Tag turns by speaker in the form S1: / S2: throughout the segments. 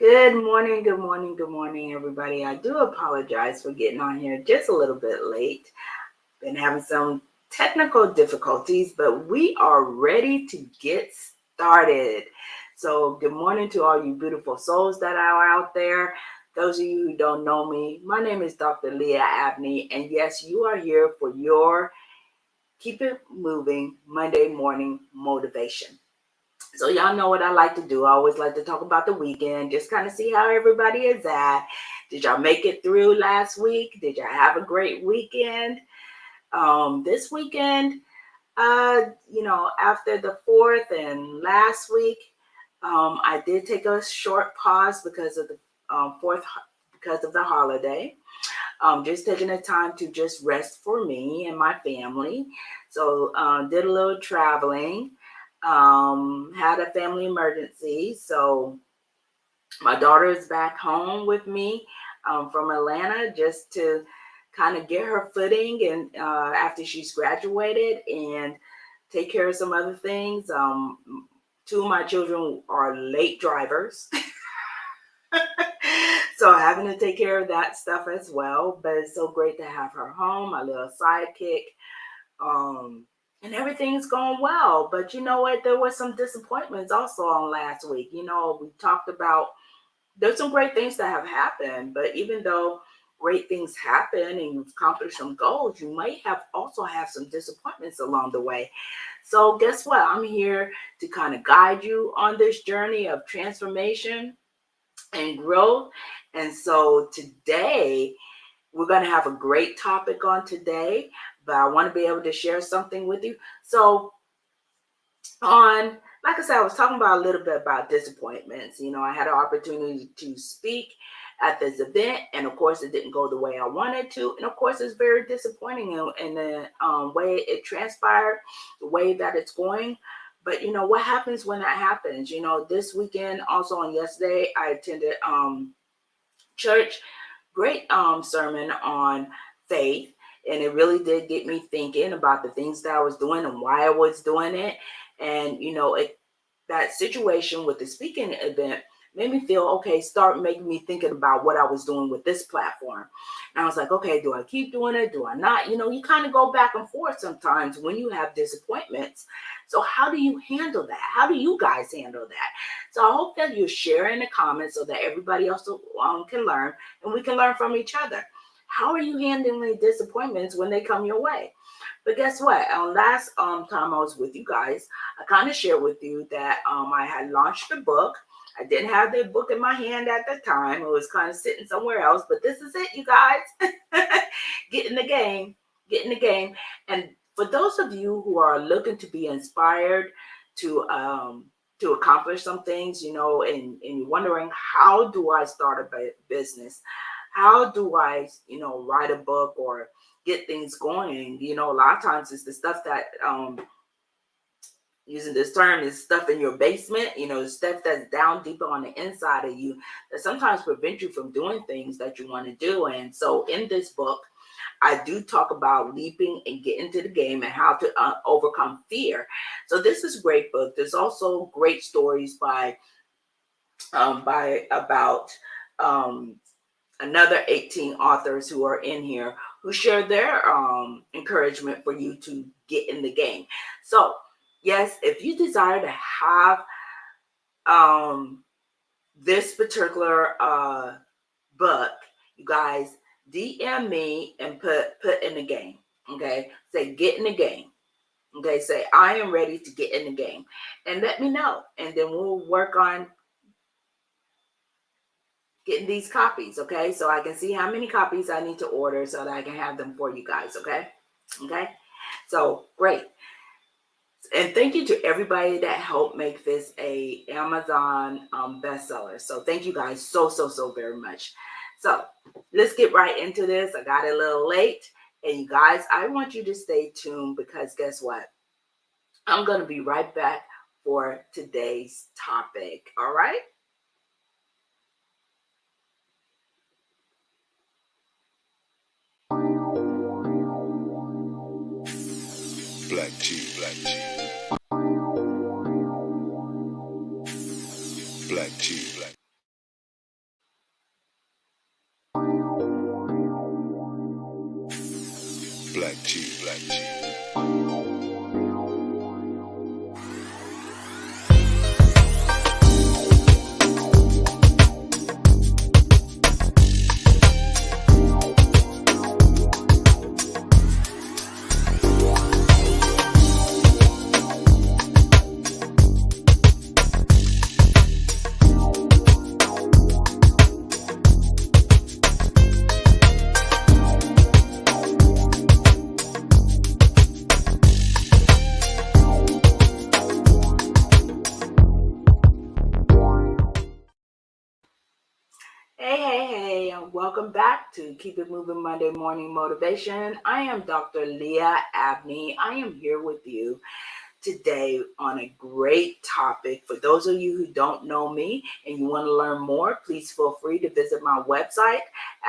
S1: Good morning, good morning, good morning, everybody. I do apologize for getting on here just a little bit late. Been having some technical difficulties, but we are ready to get started. So, good morning to all you beautiful souls that are out there. Those of you who don't know me, my name is Dr. Leah Abney, and yes, you are here for your Keep It Moving Monday morning motivation. So y'all know what I like to do. I always like to talk about the weekend, just kind of see how everybody is at. Did y'all make it through last week? Did y'all have a great weekend? This weekend, after the 4th and last week, I did take a short pause because of the 4th, because of the holiday. Just taking the time to just rest for me and my family. So did a little traveling. Had a family emergency. So my daughter is back home with me from Atlanta just to kind of get her footing and after she's graduated and take care of some other things. Two of my children are late drivers. So having to take care of that stuff as well. But it's so great to have her home, my little sidekick. And everything's going well. But you know what? There were some disappointments also on last week. We talked about there's some great things that have happened, but even though great things happen and you've accomplished some goals, you might have also have some disappointments along the way. So guess what? I'm here to kind of guide you on this journey of transformation and growth. And so today, we're going to have a great topic on today, but I want to be able to share something with you. So like I said, I was talking about a little bit about disappointments. I had an opportunity to speak at this event, and of course, it didn't go the way I wanted to. And of course, it's very disappointing in the way it transpired, the way that it's going. But what happens when that happens? This weekend, also on yesterday, I attended church, great sermon on faith, and it really did get me thinking about the things that I was doing and why I was doing it. And that situation with the speaking event made me feel okay, start making me thinking about what I was doing with this platform. And I was like, okay, do I keep doing it? Do I not? You kind of go back and forth sometimes when you have disappointments. So how do you handle that? How do you guys handle that? So I hope that you share in the comments so that everybody else can learn and we can learn from each other. How are you handling disappointments when they come your way? But guess what? Last time I was with you guys, I kind of shared with you that I had launched a book. I didn't have the book in my hand at the time. It was kind of sitting somewhere else. But this is it, you guys. Get in the game. Get in the game. And for those of you who are looking to be inspired to accomplish some things, and you're wondering, how do I start a business? How do I, write a book or get things going? A lot of times it's the stuff that, using this term, is stuff in your basement, stuff that's down deeper on the inside of you that sometimes prevent you from doing things that you want to do. And so in this book, I do talk about leaping and getting into the game and how to overcome fear. So this is a great book. There's also great stories about another 18 authors who are in here who share their encouragement for you to get in the game. So yes, if you desire to have this particular book, you guys DM me and put in the game. Okay, say get in the game. Okay, say I am ready to get in the game, and let me know, and then we'll work on getting these copies. Okay, so I can see how many copies I need to order so that I can have them for you guys. Okay, so great. And thank you to everybody that helped make this a Amazon bestseller. So thank you guys so very much. So let's get right into this. I got a little late, and you guys, I want you to stay tuned because guess what? I'm going to be right back for today's topic. All right.
S2: Black G, Black G. Black G, Black tea, black tea.
S1: Hey, and welcome back to Keep It Moving Monday Morning Motivation. I am Dr. Leah Abney. I am here with you today on a great topic. For those of you who don't know me and you want to learn more, please feel free to visit my website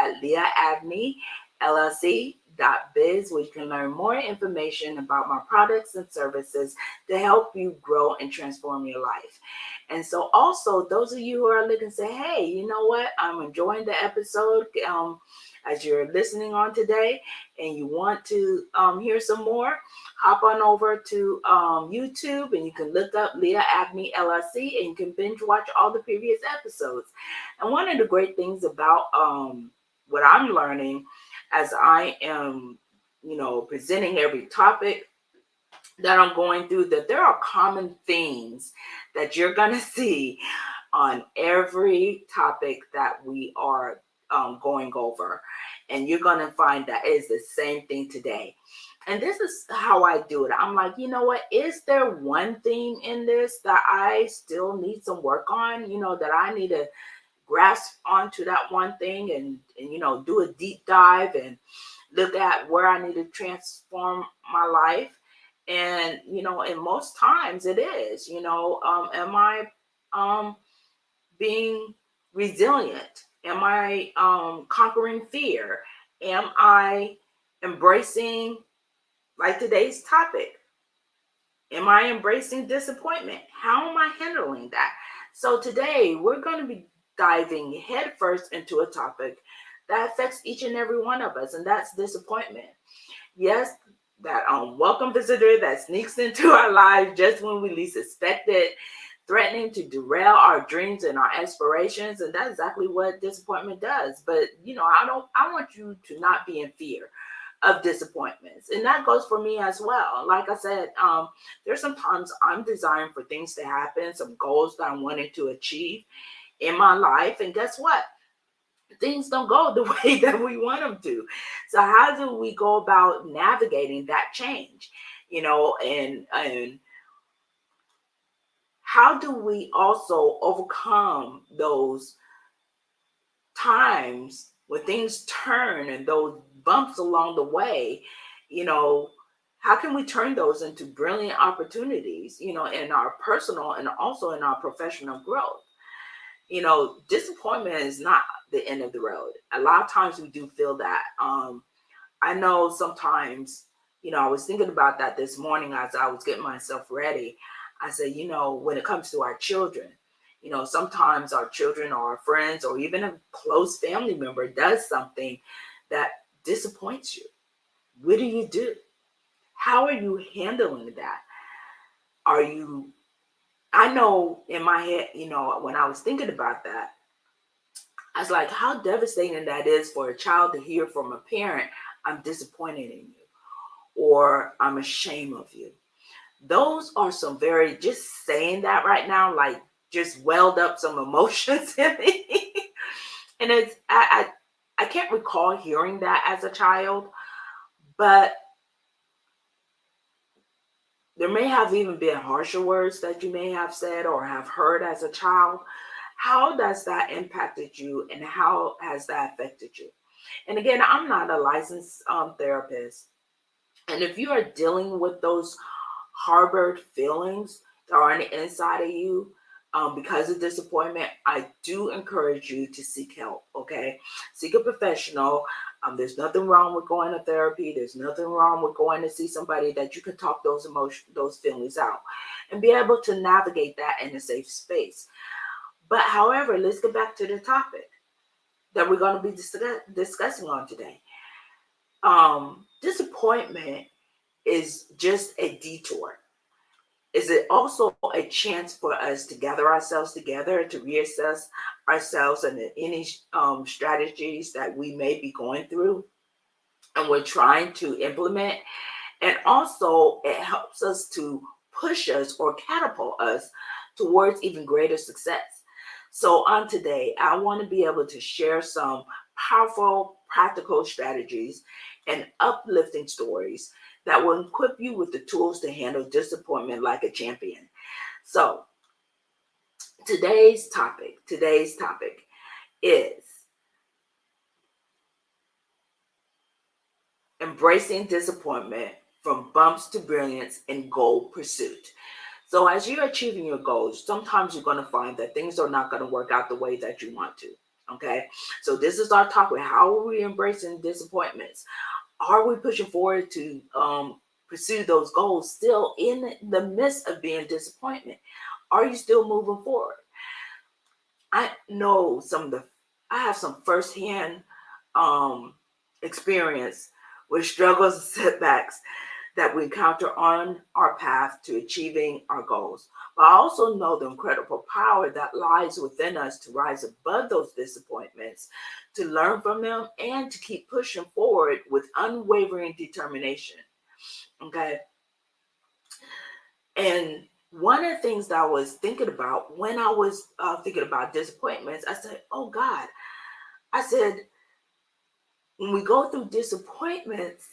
S1: at leahAbneyllc.biz, where you can learn more information about my products and services to help you grow and transform your life. And so also those of you who are looking say, hey, you know what? I'm enjoying the episode as you're listening on today and you want to hear some more, hop on over to YouTube and you can look up Leah Abney LLC and you can binge watch all the previous episodes. And one of the great things about what I'm learning as I am, presenting every topic that I'm going through, that there are common themes that you're going to see on every topic that we are going over. And you're going to find that is the same thing today. And this is how I do it. I'm like, you know what? Is there one thing in this that I still need some work on? That I need to grasp onto that one thing and do a deep dive and look at where I need to transform my life. And, and most times it is, am I being resilient? Am I conquering fear? Am I embracing, like today's topic, am I embracing disappointment? How am I handling that? So today we're going to be diving headfirst into a topic that affects each and every one of us, and that's disappointment. Yes, that unwelcome visitor that sneaks into our lives just when we least expect it, threatening to derail our dreams and our aspirations. And that's exactly what disappointment does. But I want you to not be in fear of disappointments. And that goes for me as well. Like I said, there's sometimes I'm desiring for things to happen, some goals that I'm wanting to achieve in my life. And guess what? Things don't go the way that we want them to. So how do we go about navigating that change? And how do we also overcome those times when things turn and those bumps along the way? How can we turn those into brilliant opportunities, in our personal and also in our professional growth? Disappointment is not the end of the road. A lot of times we do feel that. I know sometimes, I was thinking about that this morning as I was getting myself ready. I said, when it comes to our children, sometimes our children or our friends or even a close family member does something that disappoints you. What do you do? How are you handling that? I know in my head, when I was thinking about that, I was like, how devastating that is for a child to hear from a parent, I'm disappointed in you, or I'm ashamed of you. Those are some just saying that right now, like just welled up some emotions in me. And I can't recall hearing that as a child, but there may have even been harsher words that you may have said or have heard as a child. How does that impacted you and how has that affected you? And again, I'm not a licensed therapist. And if you are dealing with those harbored feelings that are on the inside of you because of disappointment, I do encourage you to seek help, okay? Seek a professional. There's nothing wrong with going to therapy. There's nothing wrong with going to see somebody that you can talk those emotions, those feelings out and be able to navigate that in a safe space. But however, let's get back to the topic that we're going to be discussing on today. Disappointment is just a detour. Is it also a chance for us to gather ourselves together, to reassess ourselves and any strategies that we may be going through and we're trying to implement? And also, it helps us to push us or catapult us towards even greater success. So, on today, I want to be able to share some powerful, practical strategies and uplifting stories that will equip you with the tools to handle disappointment like a champion. So, today's topic is embracing disappointment from bumps to brilliance in goal pursuit. So, as you're achieving your goals, sometimes you're going to find that things are not going to work out the way that you want to. Okay, so this is our topic. How are we embracing disappointments? Are we pushing forward to pursue those goals still in the midst of being disappointment? Are you still moving forward? I know I have some firsthand um, experience with struggles and setbacks that we encounter on our path to achieving our goals. But I also know the incredible power that lies within us to rise above those disappointments, to learn from them, and to keep pushing forward with unwavering determination. Okay. And one of the things that I was thinking about when I was thinking about disappointments, I said, oh God, I said, when we go through disappointments,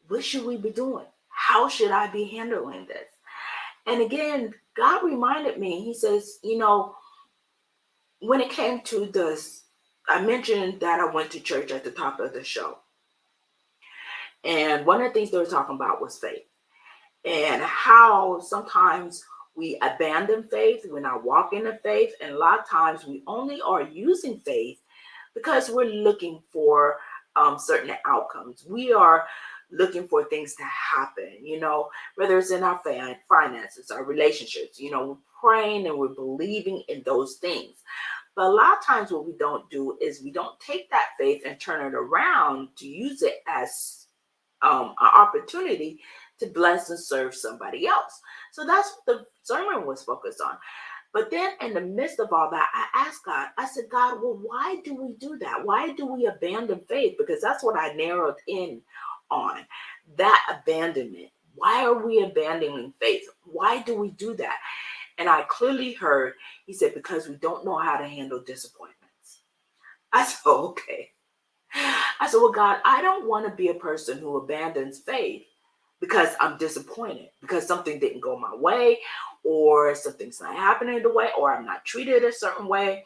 S1: what should we be doing? How should I be handling this? And again, God reminded me, He says, when it came to this, I mentioned that I went to church at the top of the show. And one of the things they were talking about was faith and how sometimes we abandon faith, we're not walking in faith. And a lot of times we only are using faith because we're looking for certain outcomes. We are looking for things to happen, whether it's in our finances, our relationships, we're praying and we're believing in those things. But a lot of times what we don't do is we don't take that faith and turn it around to use it as an opportunity to bless and serve somebody else. So that's what the sermon was focused on. But then in the midst of all that, I asked God, I said, God, well, why do we do that? Why do we abandon faith? Because that's what I narrowed in on, that abandonment. Why are we abandoning faith? Why do we do that? And I clearly heard, He said, because we don't know how to handle disappointments. I said, okay. I said, well, God, I don't want to be a person who abandons faith because I'm disappointed, because something didn't go my way, or something's not happening the way, or I'm not treated a certain way.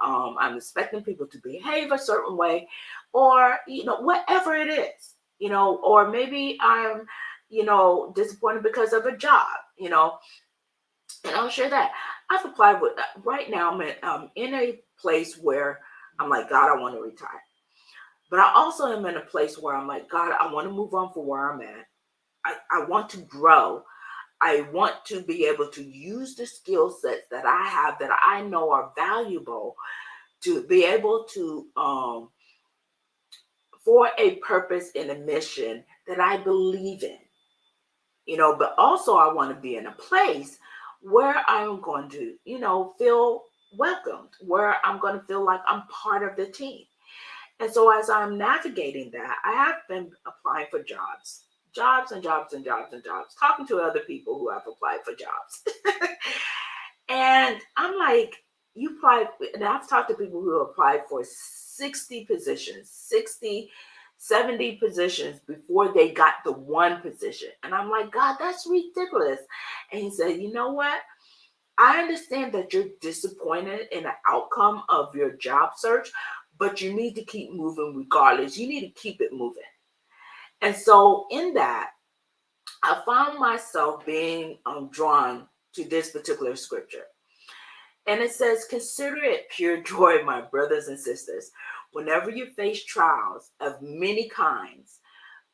S1: I'm expecting people to behave a certain way, or, whatever it is, or maybe I'm, disappointed because of a job, and I'll share that. I've applied with, right now, I'm in a place where I'm like, God, I want to retire. But I also am in a place where I'm like, God, I want to move on from where I'm at. I want to grow. I want to be able to use the skill sets that I have that I know are valuable to be able to, for a purpose and a mission that I believe in, but also I want to be in a place where I'm going to, feel welcomed, where I'm going to feel like I'm part of the team. And so as I'm navigating that, I have been applying for jobs and jobs and jobs and jobs, talking to other people who have applied for jobs. And I'm like, you applied, and I've talked to people who applied for 60 positions, 60, 70 positions before they got the one position. And I'm like, God, that's ridiculous. And He said, you know what? I understand that you're disappointed in the outcome of your job search, but you need to keep moving regardless. You need to keep it moving. And so in that, I found myself being drawn to this particular scripture. And it says, consider it pure joy, my brothers and sisters, whenever you face trials of many kinds,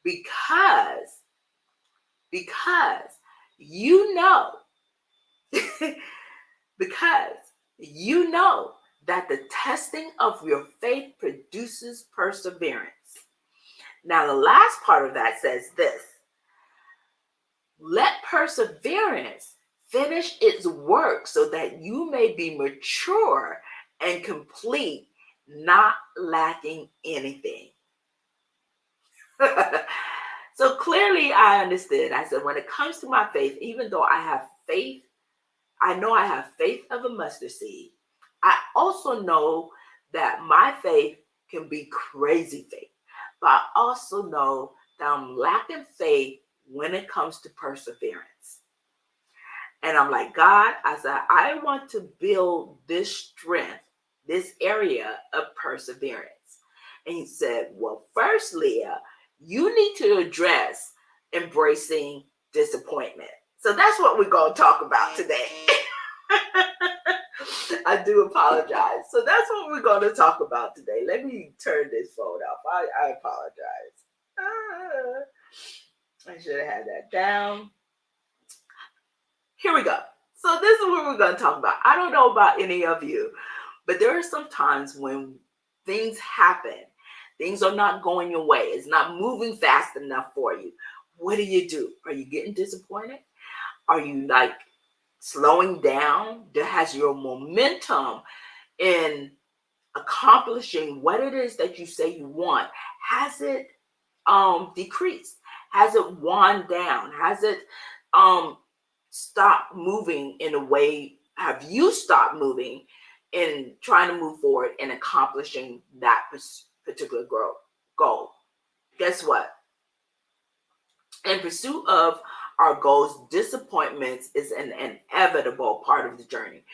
S1: because you know, because you know that the testing of your faith produces perseverance. Now, the last part of that says this: let perseverance finish its work so that you may be mature and complete, not lacking anything. So clearly, I understood. I said, when it comes to my faith, even though I have faith, I know I have faith of a mustard seed. I also know that my faith can be crazy faith, but I also know that I'm lacking faith when it comes to perseverance. And I'm like, God, I said, I want to build this strength, this area of perseverance. And he said, well, first, Leah, you need to address embracing disappointment. So that's what we're going to talk about today. I do apologize. So that's what we're going to talk about today. Let me turn this phone off. I apologize. I should have had that down. Here we go. So this is what we're going to talk about. I don't know about any of you, but there are some times when things happen. Things are not going your way. It's not moving fast enough for you. What do? Are you getting disappointed? Are you like slowing down? Has your momentum in accomplishing what it is that you say you want, has it decreased? Has it wound down? Has it stopped moving in a way? Have you stopped moving in trying to move forward and accomplishing that particular goal? Guess what? In pursuit of our goals, disappointments is an inevitable part of the journey.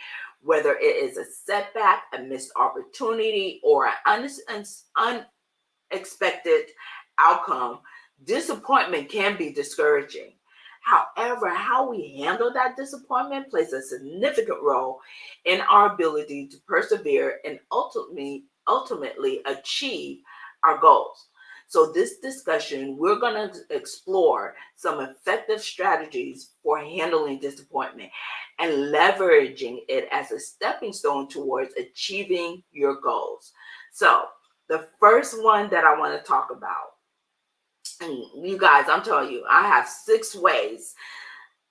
S1: Whether it is a setback, a missed opportunity, or an unexpected outcome, disappointment can be discouraging. However, how we handle that disappointment plays a significant role in our ability to persevere and ultimately achieve our goals. So this discussion, we're going to explore some effective strategies for handling disappointment and leveraging it as a stepping stone towards achieving your goals. So the first one that I want to talk about, and you guys, I'm telling you, I have 6 ways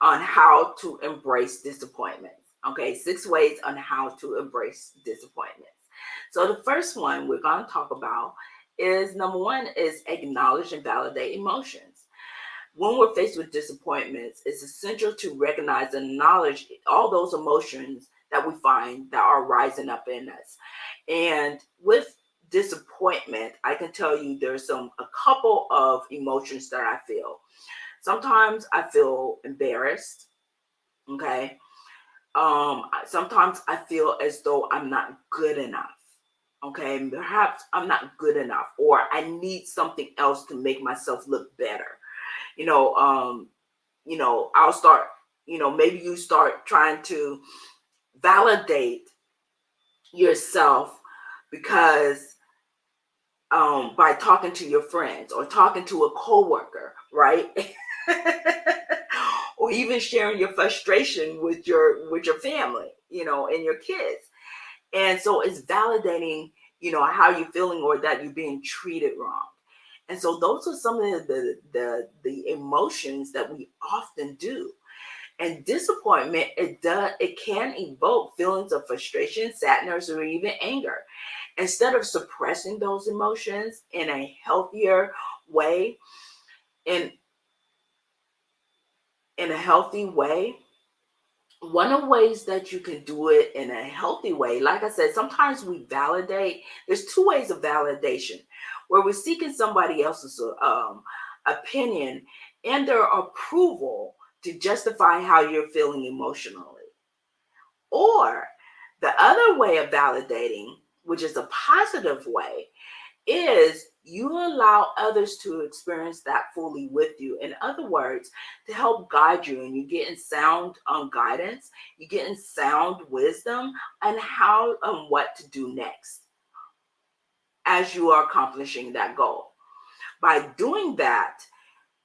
S1: on how to embrace disappointment. Okay, 6 ways on how to embrace disappointment. So the first one we're going to talk about is number 1 is acknowledge and validate emotions. When we're faced with disappointments, it's essential to recognize and acknowledge all those emotions that we find that are rising up in us. And with disappointment, I can tell you there's a couple of emotions that I feel. Sometimes I feel embarrassed. Okay. Sometimes I feel as though I'm not good enough. Okay, perhaps I'm not good enough, or I need something else to make myself look better. I'll start, maybe you start trying to validate yourself because by talking to your friends or talking to a coworker, right? Or even sharing your frustration with your family, and your kids. And so it's validating, how you're feeling or that you're being treated wrong. And so those are some of the emotions that we often do. And disappointment, it can evoke feelings of frustration, sadness, or even anger. Instead of suppressing those emotions in a healthier way, in a healthy way, one of the ways that you can do it in a healthy way, like I said, sometimes we validate. There's 2 ways of validation, where we're seeking somebody else's opinion and their approval to justify how you're feeling emotionally. Or the other way of validating, which is a positive way, is you allow others to experience that fully with you. In other words, to help guide you, and you getting sound guidance, you getting sound wisdom on how and what to do next as you are accomplishing that goal. By doing that,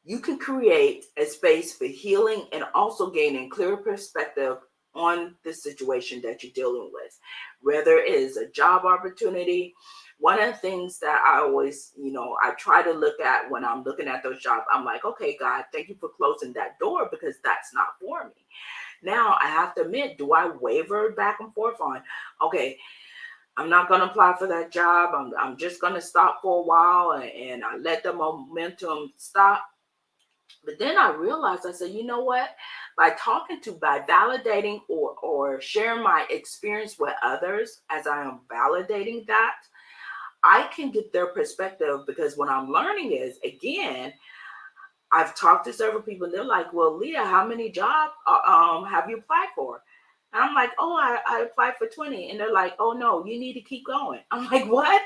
S1: you can create a space for healing and also gaining clear perspective on the situation that you're dealing with, whether it is a job opportunity. One of the things that I always, I try to look at when I'm looking at those jobs, I'm like, okay, God, thank you for closing that door because that's not for me. Now I have to admit, do I waver back and forth on, okay, I'm not going to apply for that job. I'm just going to stop for a while and I let the momentum stop. But then I realized, I said, you know what? By validating or sharing my experience with others as I am validating that, I can get their perspective, because what I'm learning is, again, I've talked to several people and they're like, well, Leah, how many jobs have you applied for? And I'm like, oh, I applied for 20. And they're like, oh, no, you need to keep going. I'm like, what?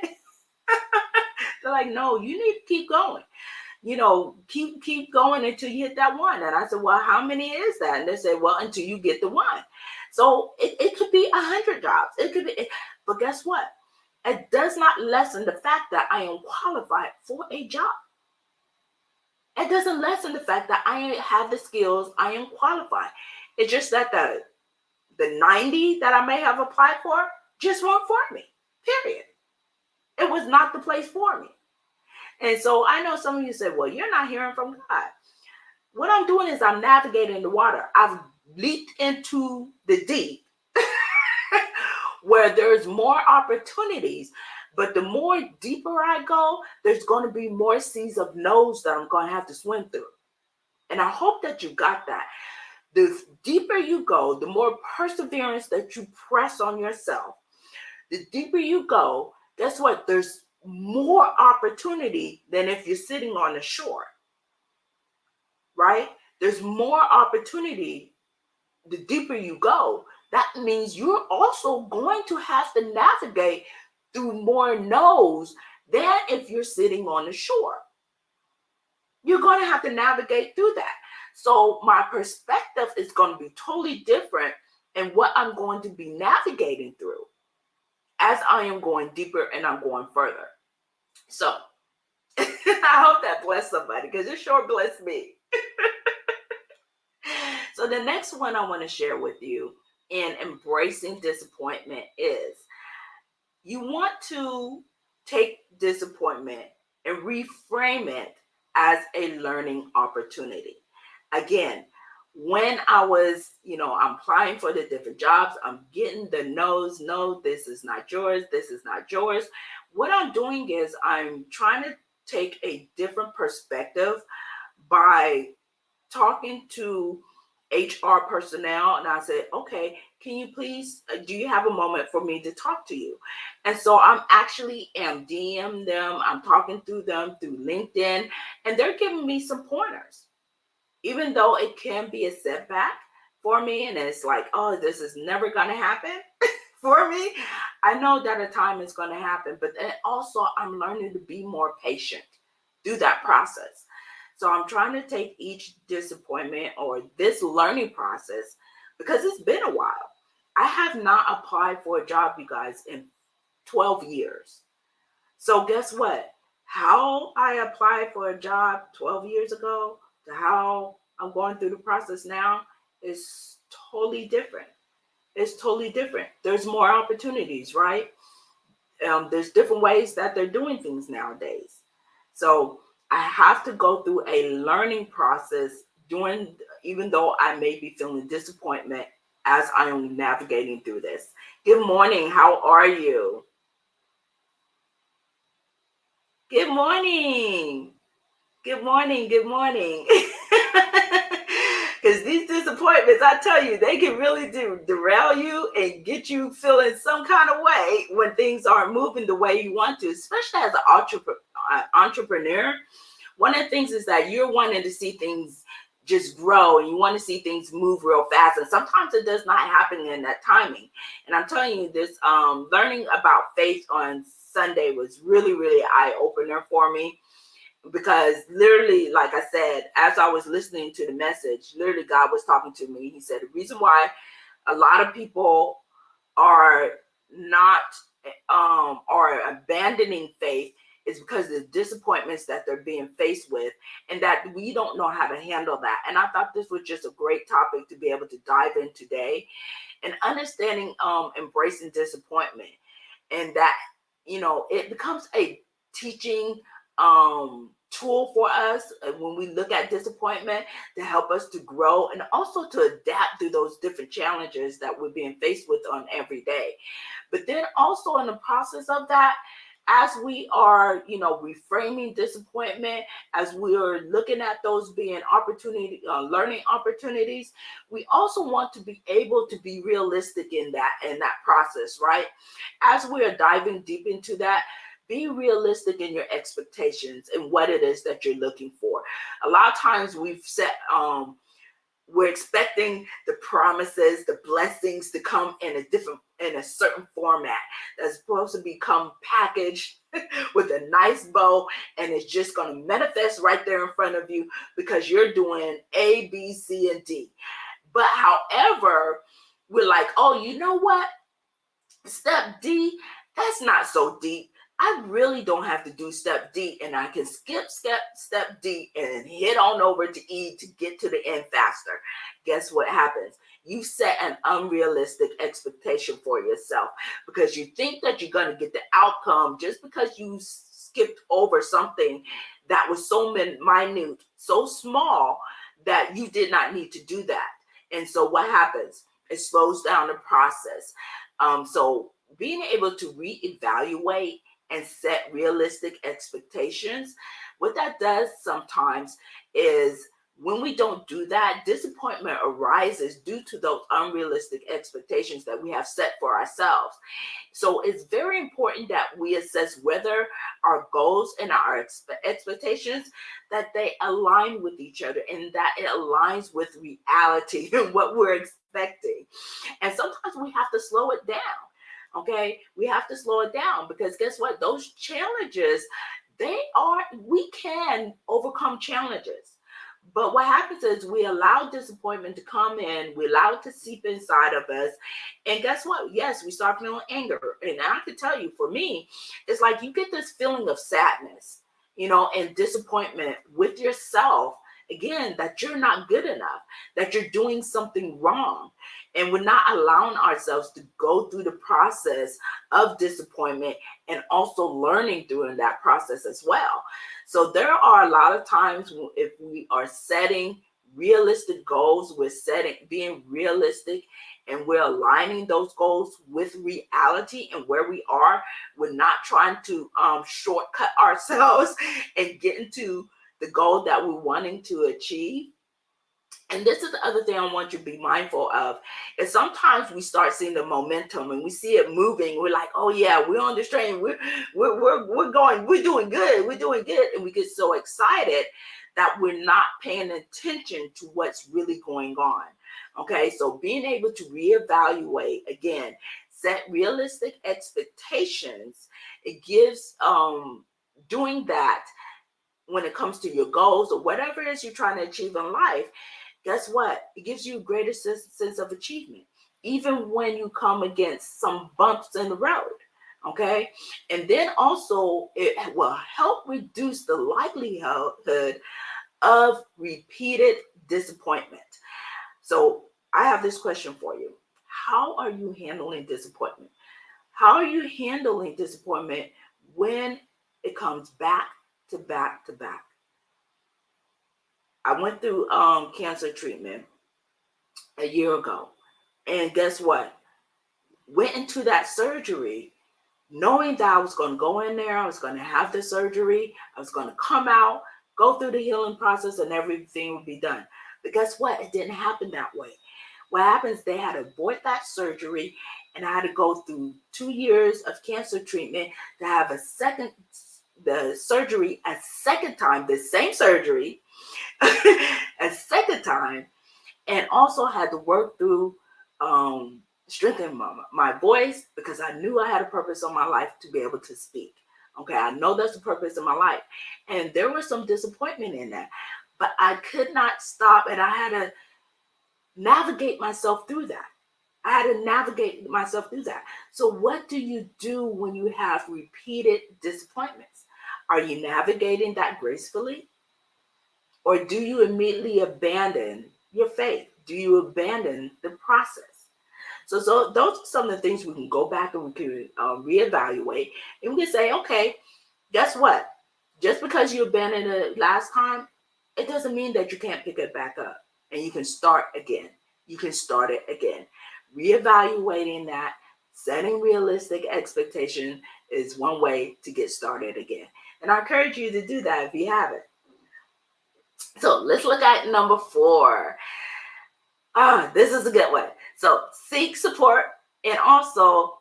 S1: They're like, no, you need to keep going. Keep going until you hit that one. And I said, well, how many is that? And they said, well, until you get the one. So it could be 100 jobs. It could be, but guess what? It does not lessen the fact that I am qualified for a job. It doesn't lessen the fact that I have the skills, I am qualified. It's just that the 90 that I may have applied for just weren't for me, period. It was not the place for me. And so I know some of you said, well, you're not hearing from God. What I'm doing is I'm navigating the water. I've leaped into the deep where there's more opportunities. But the more deeper I go, there's going to be more seas of no's that I'm going to have to swim through. And I hope that you got that. The deeper you go, the more perseverance that you press on yourself. The deeper you go, guess what? There's more opportunity than if you're sitting on the shore, right? There's more opportunity. The deeper you go, that means you're also going to have to navigate through more no's than if you're sitting on the shore. You're going to have to navigate through that. So my perspective is going to be totally different in what I'm going to be navigating through as I am going deeper and I'm going further. So I hope that blessed somebody, because it sure blessed me. So the next one I want to share with you in embracing disappointment is, you want to take disappointment and reframe it as a learning opportunity. Again, when I was, I'm applying for the different jobs, I'm getting the no's, no, this is not yours, this is not yours. What I'm doing is I'm trying to take a different perspective by talking to HR personnel, and I said, okay, can you please, do you have a moment for me to talk to you? And so I'm actually DM them, I'm talking through them through LinkedIn, and they're giving me some pointers. Even though it can be a setback for me, and it's like, oh, this is never going to happen for me, I know that a time is going to happen, but then also I'm learning to be more patient through that process. So I'm trying to take each disappointment or this learning process, because it's been a while. I have not applied for a job, you guys, in 12 years. So guess what? How I applied for a job 12 years ago to how I'm going through the process now is totally different. It's totally different. There's more opportunities, right? There's different ways that they're doing things nowadays. So I have to go through a learning process even though I may be feeling disappointment as I am navigating through this. Good morning. How are you? Good morning. Good morning. Good morning. Because these disappointments, I tell you, they can really derail you and get you feeling some kind of way when things aren't moving the way you want to, especially as an entrepreneur. One of the things is that you're wanting to see things just grow, and you want to see things move real fast. And sometimes it does not happen in that timing. And I'm telling you, this learning about faith on Sunday was really, really eye-opener for me. Because literally, like I said, as I was listening to the message, literally God was talking to me. He said, the reason why a lot of people are not are abandoning faith is because of the disappointments that they're being faced with, and that we don't know how to handle that. And I thought this was just a great topic to be able to dive in today, and understanding embracing disappointment, and that it becomes a teaching tool for us when we look at disappointment, to help us to grow and also to adapt to those different challenges that we're being faced with on every day. But then also in the process of that, as we are, reframing disappointment, as we are looking at those being learning opportunities, we also want to be able to be realistic in that process, right? As we are diving deep into that, be realistic in your expectations and what it is that you're looking for. A lot of times we're expecting the promises, the blessings to come in a certain format that's supposed to become packaged with a nice bow, and it's just going to manifest right there in front of you because you're doing A, B, C, and D. But however, we're like, oh, you know what? Step D, that's not so deep. I really don't have to do step D, and I can skip step D and head on over to E to get to the end faster. Guess what happens? You set an unrealistic expectation for yourself because you think that you're going to get the outcome just because you skipped over something that was so minute, so small, that you did not need to do that. And so what happens? It slows down the process. So being able to reevaluate and set realistic expectations, what that does sometimes is, when we don't do that, disappointment arises due to those unrealistic expectations that we have set for ourselves. So it's very important that we assess whether our goals and our expectations, that they align with each other and that it aligns with reality and what we're expecting. And sometimes we have to slow it down. Okay, we have to slow it down because guess what? Those challenges, we can overcome challenges. But what happens is we allow disappointment to come in, we allow it to seep inside of us. And guess what? Yes, we start feeling anger. And I can tell you, for me, it's like you get this feeling of sadness, and disappointment with yourself. Again, that you're not good enough, that you're doing something wrong. And we're not allowing ourselves to go through the process of disappointment and also learning during that process as well. So there are a lot of times if we are setting realistic goals, being realistic, and we're aligning those goals with reality and where we are. We're not trying to shortcut ourselves and get into the goal that we're wanting to achieve. And this is the other thing I want you to be mindful of, is sometimes we start seeing the momentum and we see it moving. We're like, oh yeah, we're on this train. We're going, we're doing good. And we get so excited that we're not paying attention to what's really going on. Okay, so being able to reevaluate, again, set realistic expectations, it gives doing that when it comes to your goals or whatever it is you're trying to achieve in life. Guess what? It gives you a greater sense of achievement, even when you come against some bumps in the road. Okay. And then also it will help reduce the likelihood of repeated disappointment. So I have this question for you. How are you handling disappointment? How are you handling disappointment when it comes back to back to back? I went through cancer treatment a year ago. And guess what? Went into that surgery knowing that I was going to go in there, I was going to have the surgery, I was going to come out, go through the healing process, and everything would be done. But guess what? It didn't happen that way. What happens, they had to abort that surgery, and I had to go through 2 years of cancer treatment to have the surgery a second time, the same surgery, a second time, and also had to work through strengthening my voice, because I knew I had a purpose on my life to be able to speak. Okay, I know that's the purpose of my life. And there was some disappointment in that, but I could not stop, and I had to navigate myself through that. So what do you do when you have repeated disappointments? Are you navigating that gracefully? Or do you immediately abandon your faith? Do you abandon the process? So those are some of the things we can go back and we can reevaluate. And we can say, okay, guess what? Just because you abandoned it last time, it doesn't mean that you can't pick it back up. And you can start again. You can start it again. Reevaluating that, setting realistic expectation is one way to get started again. And I encourage you to do that if you haven't. So let's look at number 4. This is a good one. So seek support and also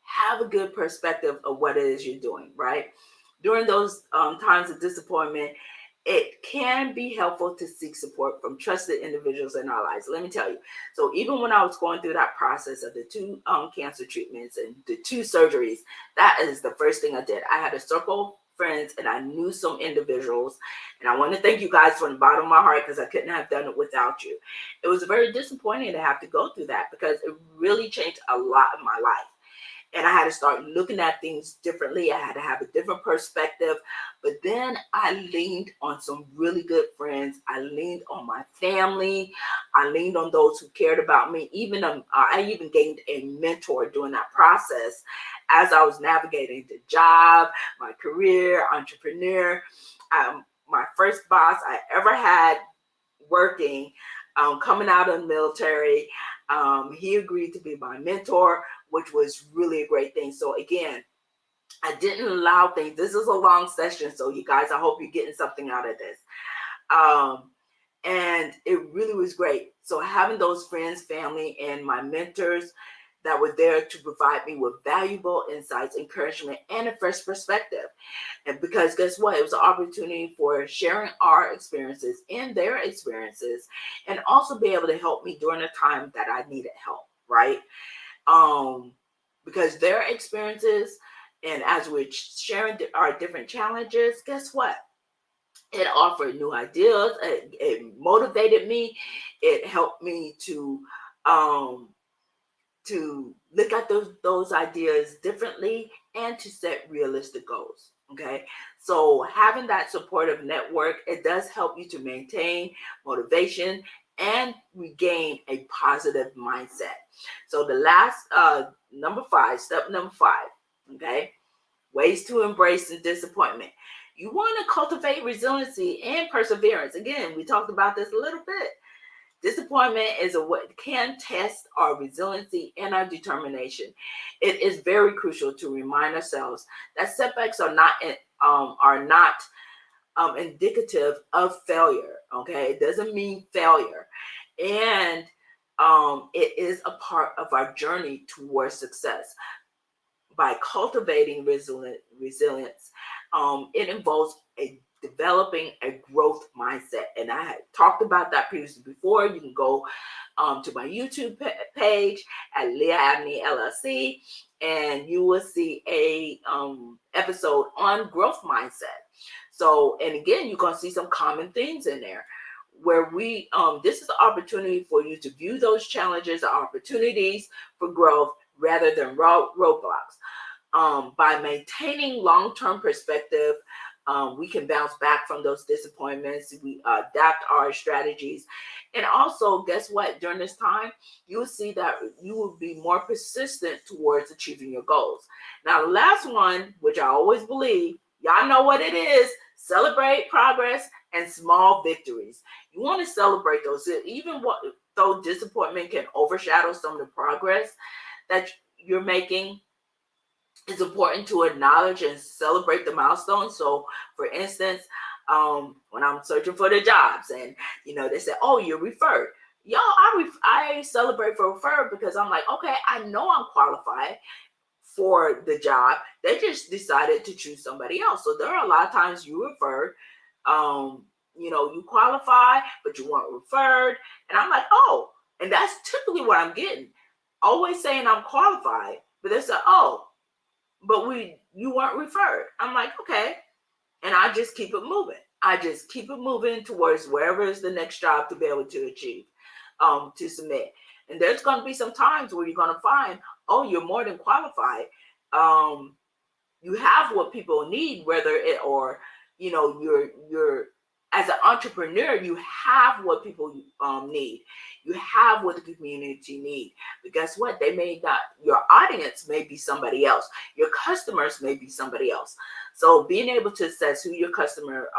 S1: have a good perspective of what it is you're doing, right? During those times of disappointment, it can be helpful to seek support from trusted individuals in our lives. Let me tell you. So even when I was going through that process of the 2 cancer treatments and the 2 surgeries, that is the first thing I did. I had a circle of friends and I knew some individuals. And I want to thank you guys from the bottom of my heart because I couldn't have done it without you. It was very disappointing to have to go through that because it really changed a lot of my life. And I had to start looking at things differently. I had to have a different perspective. But then I leaned on some really good friends. I leaned on my family. I leaned on those who cared about me. I even gained a mentor during that process as I was navigating the job, my career, entrepreneur. My first boss I ever had working, coming out of the military. He agreed to be my mentor, which was really a great thing. So again, I didn't allow things. This is a long session, so you guys, I hope you're getting something out of this. And it really was great. So having those friends, family, and my mentors that were there to provide me with valuable insights, encouragement, and a fresh perspective. And because guess what? It was an opportunity for sharing our experiences and their experiences, and also be able to help me during a time that I needed help, right? Because their experiences, and as we're sharing our different challenges, guess what? It offered new ideas. It motivated me. It helped me to look at those ideas differently and to set realistic goals. Okay, so having that supportive network, it does help you to maintain motivation and regain a positive mindset. So the last step number 5, okay, ways to embrace the disappointment. You want to cultivate resiliency and perseverance. Again, we talked about this a little bit. Disappointment is what can test our resiliency and our determination. It is very crucial to remind ourselves that setbacks are not indicative of failure. Okay, it doesn't mean failure, and it is a part of our journey towards success. By cultivating resilience, it involves developing a growth mindset. And I had talked about that previously before. You can go to my YouTube page at Leah Abney LLC, and you will see a episode on growth mindset. So, and again, you're going to see some common themes in there where this is an opportunity for you to view those challenges as opportunities for growth rather than roadblocks. By maintaining long-term perspective, we can bounce back from those disappointments. We adapt our strategies. And also, guess what? During this time, you will see that you will be more persistent towards achieving your goals. Now, the last one, which I always believe, y'all know what it is: celebrate progress and small victories. You want to celebrate those, even though disappointment can overshadow some of the progress that you're making. It's important to acknowledge and celebrate the milestones. So, for instance, when I'm searching for the jobs, and they say, "Oh, you're referred." Y'all, I celebrate for referred because I'm like, okay, I know I'm qualified for the job. They just decided to choose somebody else. So there are a lot of times you referred, you qualify, but you weren't referred, and I'm like, oh, and that's typically what I'm getting. Always saying I'm qualified, but they say, oh, but you weren't referred. I'm like, okay. And I just keep it moving. I just keep it moving towards wherever is the next job to be able to achieve, to submit. And there's going to be some times where you're going to find, oh, you're more than qualified. You have what people need, whether it or you're as an entrepreneur, you have what people need. You have what the community need. But guess what? They may not. Your audience may be somebody else. Your customers may be somebody else. So being able to assess who your customer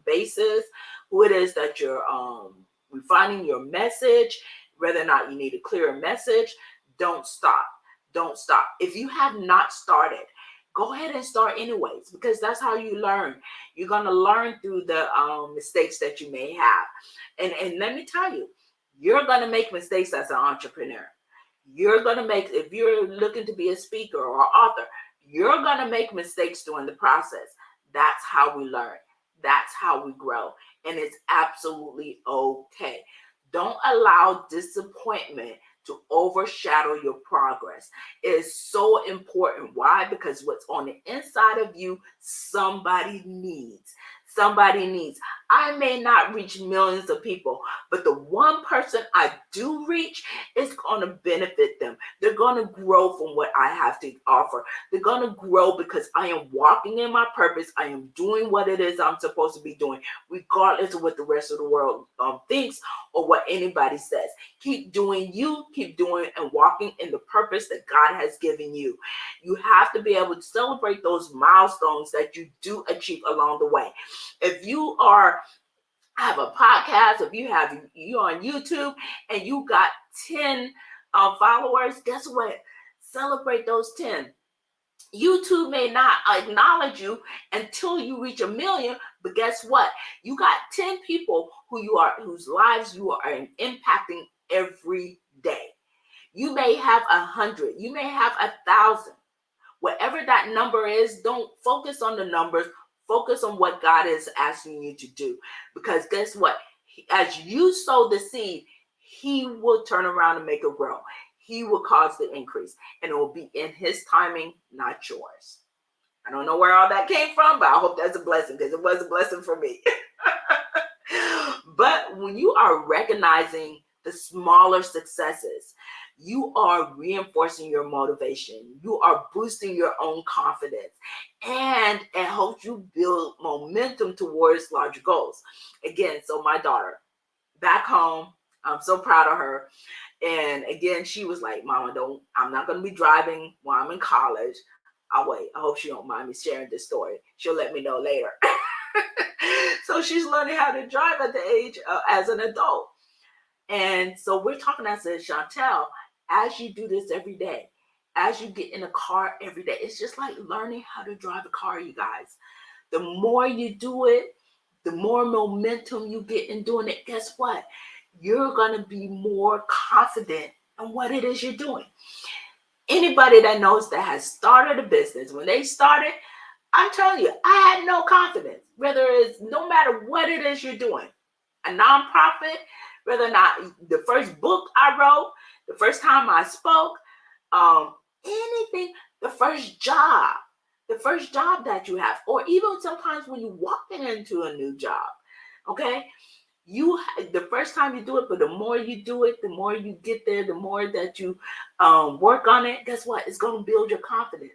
S1: base is, who it is that you're refining your message, whether or not you need a clearer message, don't stop. Don't stop. If you have not started, go ahead and start anyways, because that's how you learn. You're going to learn through the mistakes that you may have. And let me tell you, you're going to make mistakes as an entrepreneur. You're going to make, if you're looking to be a speaker or author, you're going to make mistakes during the process. That's how we learn. That's how we grow. And it's absolutely okay. Don't allow disappointment to overshadow your progress. It is so important. Why? Because what's on the inside of you, somebody needs. Somebody needs. I may not reach millions of people, but the one person I do reach is going to benefit them. They're going to grow from what I have to offer. They're going to grow because I am walking in my purpose. I am doing what it is I'm supposed to be doing, regardless of what the rest of the world thinks or what anybody says. Keep doing you, keep doing and walking in the purpose that God has given you. You have to be able to celebrate those milestones that you do achieve along the way. If you have a podcast, if you on YouTube and you got 10 followers, guess what? Celebrate those 10. YouTube may not acknowledge you until you reach 1 million, but guess what? You got 10 people whose lives you are impacting every day. You may have 100, you may have 1,000. Whatever that number is, don't focus on the numbers. Focus on what God is asking you to do. Because guess what? As you sow the seed, He will turn around and make it grow. He will cause the increase. And it will be in His timing, not yours. I don't know where all that came from, but I hope that's a blessing, because it was a blessing for me. But when you are recognizing the smaller successes, you are reinforcing your motivation. You are boosting your own confidence, and it helps you build momentum towards larger goals. Again, so my daughter back home, I'm so proud of her. And again, she was like, Mama, I'm not going to be driving while I'm in college. I'll wait. I hope she don't mind me sharing this story. She'll let me know later. So she's learning how to drive at the age as an adult. And so we're talking, I said, Chantel, as you do this every day, as you get in a car every day, it's just like learning how to drive a car, you guys. The more you do it, the more momentum you get in doing it. Guess what? You're going to be more confident in what it is you're doing. Anybody that knows that has started a business, when they started, I'm telling you, I had no confidence, whether it's no matter what it is you're doing, a nonprofit, whether or not the first book I wrote, the first time I spoke, anything, the first job that you have, or even sometimes when you're walking into a new job, okay? The first time you do it, but the more you do it, the more you get there, the more that you work on it, guess what? It's going to build your confidence.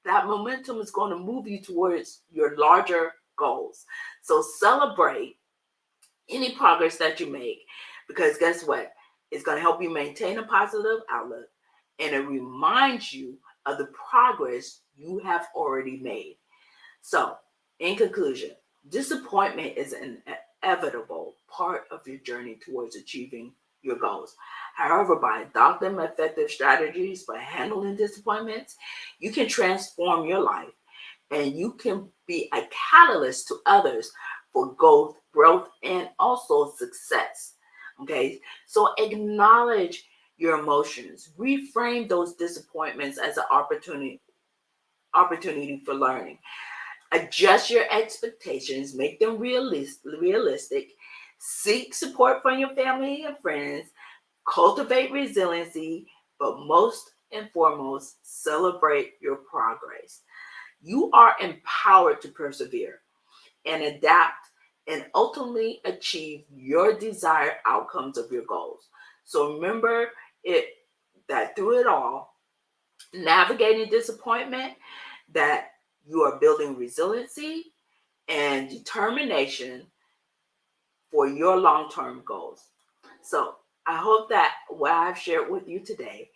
S1: That momentum is going to move you towards your larger goals. So celebrate any progress that you make, because guess what? It's going to help you maintain a positive outlook, and it reminds you of the progress you have already made. So, in conclusion, disappointment is an inevitable part of your journey towards achieving your goals. However, by adopting effective strategies for handling disappointments, you can transform your life, and you can be a catalyst to others for growth and also success. Okay, so acknowledge your emotions, reframe those disappointments as an opportunity for learning. Adjust your expectations, make them realistic. Seek support from your family and friends. Cultivate resiliency, but most and foremost, celebrate your progress. You are empowered to persevere and adapt and ultimately achieve your desired outcomes of your goals. So remember that through it all, navigating disappointment, that You are building resiliency and determination for your long-term goals. So I hope that what I've shared with you today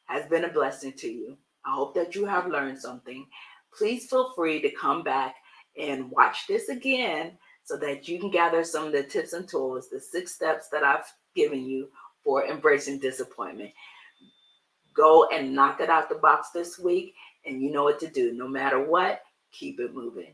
S1: has been a blessing to you. I hope that you have learned something. Please feel free to come back and watch this again so that you can gather some of the tips and tools, the 6 steps that I've given you for embracing disappointment. Go and knock it out the box this week, and you know what to do. No matter what, keep it moving.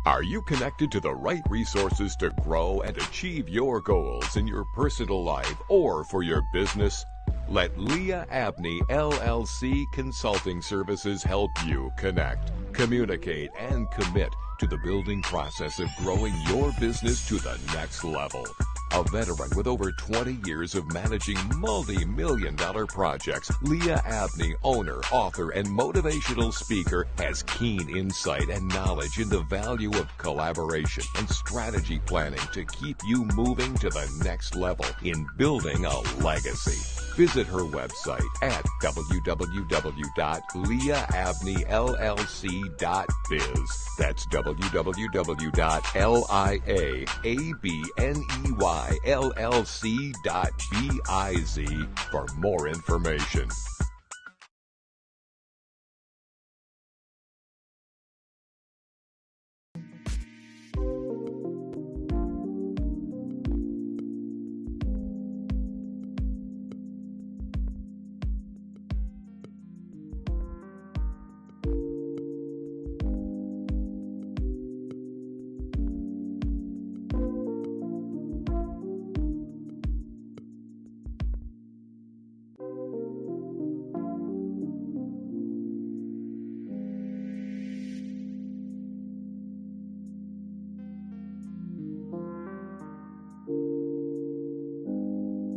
S3: Are you connected to the right resources to grow and achieve your goals in your personal life or for your business? Let Leah Abney LLC Consulting Services help you connect, communicate, and commit to the building process of growing your business to the next level. A veteran with over 20 years of managing multi-million-dollar projects, Leah Abney, owner, author, and motivational speaker, has keen insight and knowledge in the value of collaboration and strategy planning to keep you moving to the next level in building a legacy. Visit her website at www.leahAbneyLLC.biz. That's www.LIAABNEYLLC.biz for more information.